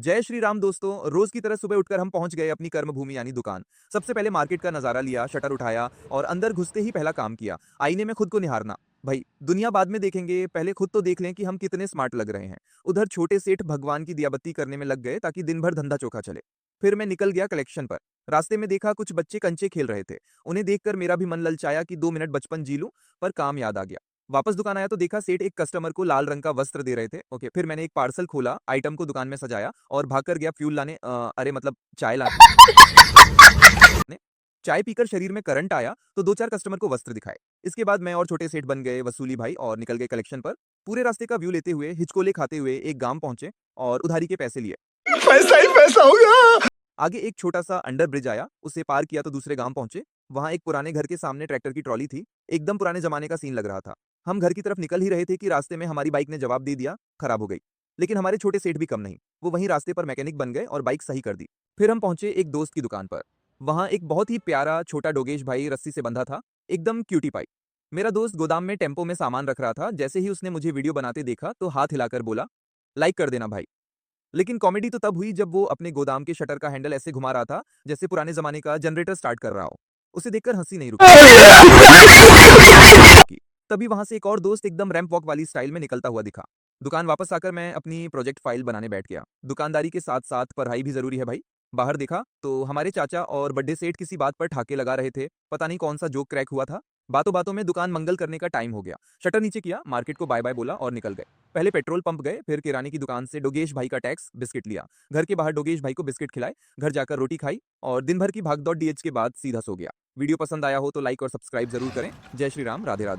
जय श्री राम दोस्तों। रोज की तरह सुबह उठकर हम पहुंच गए अपनी कर्म भूमि यानी दुकान। सबसे पहले मार्केट का नजारा लिया, शटर उठाया और अंदर घुसते ही पहला काम किया, आईने में खुद को निहारना। भाई दुनिया बाद में देखेंगे, पहले खुद तो देख लें कि हम कितने स्मार्ट लग रहे हैं। उधर छोटे सेठ भगवान की दियाबत्ती करने में लग गए ताकि दिन भर धंधा चोखा चले। फिर मैं निकल गया कलेक्शन पर। रास्ते में देखा कुछ बच्चे कंचे खेल रहे थे। उन्हें देखकर मेरा भी मन ललचाया कि 2 मिनट बचपन जी लूं, पर काम याद आ गया। वापस दुकान आया तो देखा सेठ एक कस्टमर को लाल रंग का वस्त्र दे रहे थे। ओके, फिर मैंने एक पार्सल खोला, आइटम को दुकान में सजाया और भागकर गया फ्यूल लाने, अरे मतलब चाय लाने। चाय पीकर शरीर में करंट आया तो दो चार कस्टमर को वस्त्र दिखाए। इसके बाद मैं और छोटे सेठ बन गए वसूली भाई और निकल गए कलेक्शन पर। पूरे रास्ते का व्यू लेते हुए, हिचकोले खाते हुए एक गांव पहुंचे और उधारी के पैसे लिए। पैसा ही पैसा होगा। आगे एक छोटा सा अंडर ब्रिज आया, उसे पार किया तो दूसरे गांव पहुंचे। वहां एक पुराने घर के सामने ट्रैक्टर की ट्रॉली थी। एकदम पुराने जमाने का सीन लग रहा था। हम घर की तरफ निकल ही रहे थे कि रास्ते में हमारी बाइक ने जवाब दे दिया, खराब हो गई। लेकिन हमारे छोटे सेठ भी कम नहीं, वो वहीं रास्ते पर मैकेनिक बन गए और बाइक सही कर दी। फिर हम पहुंचे एक दोस्त की दुकान पर। वहां एक बहुत ही प्यारा छोटा डोगेश भाई रस्सी से बंधा था, एकदम क्यूटी पाई। मेरा दोस्त गोदाम में टेम्पो में सामान रख रहा था। जैसे ही उसने मुझे वीडियो बनाते देखा तो हाथ हिलाकर बोला, लाइक कर देना भाई। लेकिन कॉमेडी तो तब हुई जब वो अपने गोदाम के शटर का हैंडल ऐसे घुमा रहा था जैसे पुराने जमाने का जनरेटर स्टार्ट कर रहा हो। उसे देखकर हंसी नहीं रुकी। तभी वहां से एक और दोस्त एकदम रैंप वॉक वाली स्टाइल में निकलता हुआ दिखा। दुकान वापस आकर मैं अपनी प्रोजेक्ट फाइल बनाने बैठ गया। दुकानदारी के साथ साथ पढ़ाई भी जरूरी है भाई। बाहर देखा तो हमारे चाचा और बड्डे सेठ किसी बात पर ठाके लगा रहे थे। पता नहीं कौन सा जोक क्रैक हुआ था। बातों बातों में दुकान मंगल करने का टाइम हो गया। शटर नीचे किया, मार्केट को बाय बाय बोला और निकल गए। पहले पेट्रोल पंप गए, फिर किराने की दुकान से डोगेश भाई का टैक्स बिस्किट लिया। घर के बाहर डोगेश भाई को बिस्किट खिलाए, घर जाकर रोटी खाई और दिन भर की भागदौड़ डीएच के बाद सीधा सो गया। वीडियो पसंद आया हो तो लाइक और सब्सक्राइब जरूर करें। जय श्री राम, राधे राधे।